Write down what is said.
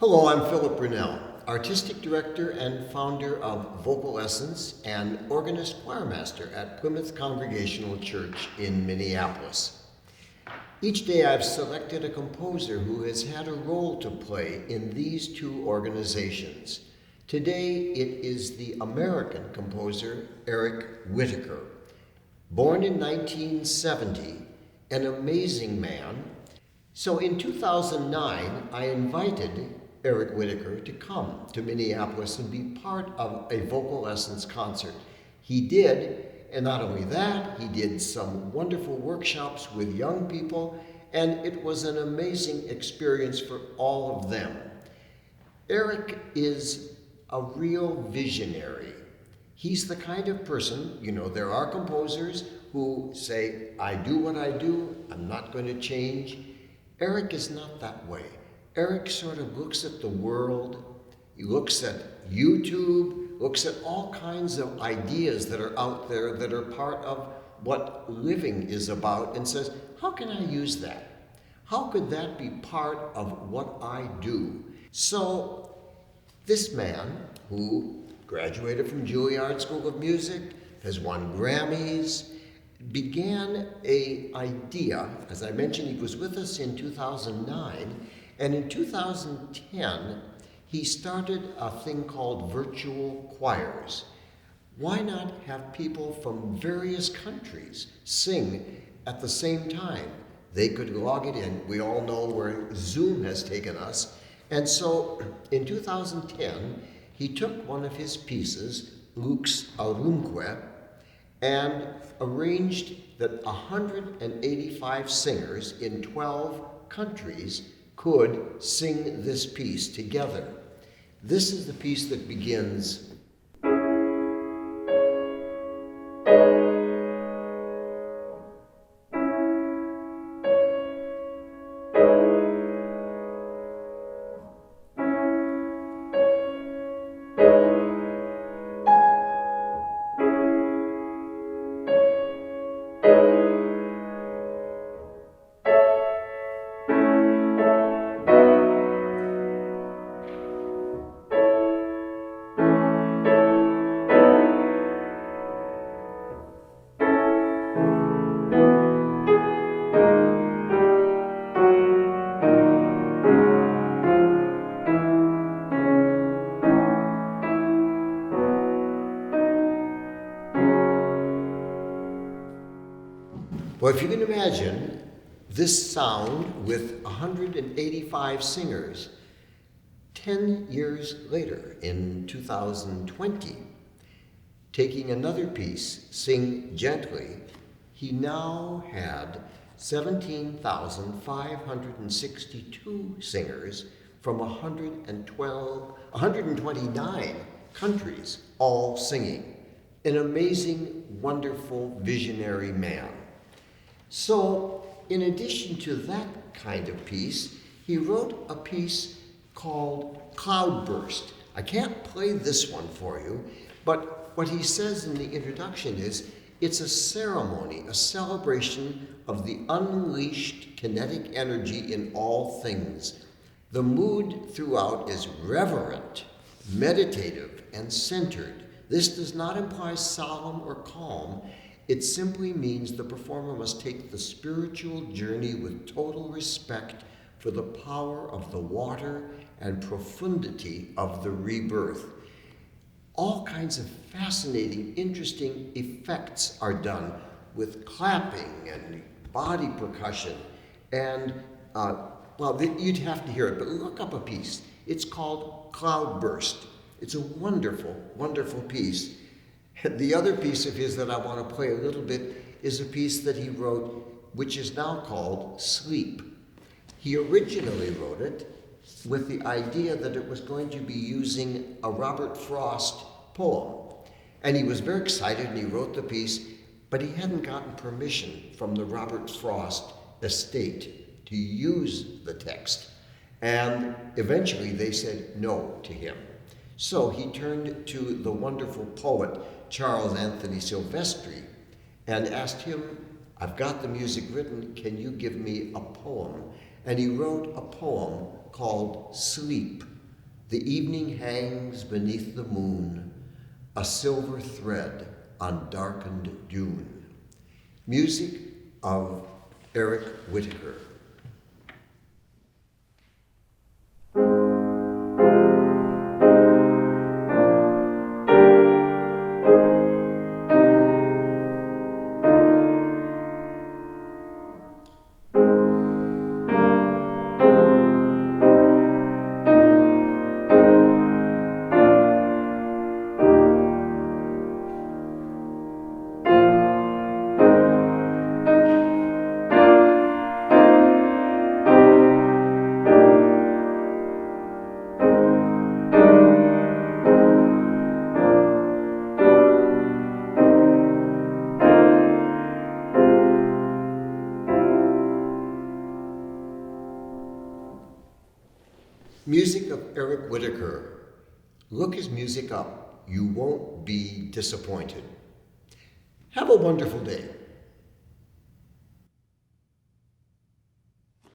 Hello, I'm Philip Brunelle, Artistic Director and founder of Vocal Essence and organist choirmaster at Plymouth Congregational Church in Minneapolis. Each day I've selected a composer who has had a role to play in these two organizations. Today it is the American composer Eric Whitacre. Born in 1970, an amazing man. So in 2009, I invited Eric Whitacre to come to Minneapolis and be part of a Vocal Essence concert. He did, and not only that, he did some wonderful workshops with young people, and it was an amazing experience for all of them. Eric is a real visionary. He's the kind of person, there are composers who say, I do what I do, I'm not going to change. Eric is not that way. Eric sort of looks at the world, he looks at YouTube, looks at all kinds of ideas that are out there that are part of what living is about and says, how can I use that? How could that be part of what I do? So this man, who graduated from Juilliard School of Music, has won Grammys, began an idea. As I mentioned, he was with us in 2009, and in 2010, he started a thing called virtual choirs. Why not have people from various countries sing at the same time? They could log it in. We all know where Zoom has taken us. And so in 2010, he took one of his pieces, Lux Aurum, and arranged that 185 singers in 12 countries could sing this piece together. This is the piece that begins. Well, if you can imagine this sound with 185 singers, 10 years later in 2020, taking another piece, Sing Gently, he now had 17,562 singers from 129 countries, all singing. An amazing, wonderful, visionary man. So, in addition to that kind of piece, he wrote a piece called Cloudburst. I can't play this one for you, but what he says in the introduction is, it's a ceremony, a celebration of the unleashed kinetic energy in all things. The mood throughout is reverent, meditative, and centered. This does not imply solemn or calm. It simply means the performer must take the spiritual journey with total respect for the power of the water and profundity of the rebirth. All kinds of fascinating, interesting effects are done with clapping and body percussion. And, you'd have to hear it, but look up a piece. It's called Cloudburst. It's a wonderful, wonderful piece. The other piece of his that I want to play a little bit is a piece that he wrote, which is now called Sleep. He originally wrote it with the idea that it was going to be using a Robert Frost poem. And he was very excited and he wrote the piece, but he hadn't gotten permission from the Robert Frost estate to use the text. And eventually they said no to him. So he turned to the wonderful poet Charles Anthony Silvestri and asked him, I've got the music written, can you give me a poem? And he wrote a poem called Sleep. The evening hangs beneath the moon, a silver thread on darkened dune. Music of Eric Whitacre. Music of Eric Whitacre. Look his music up. You won't be disappointed. Have a wonderful day.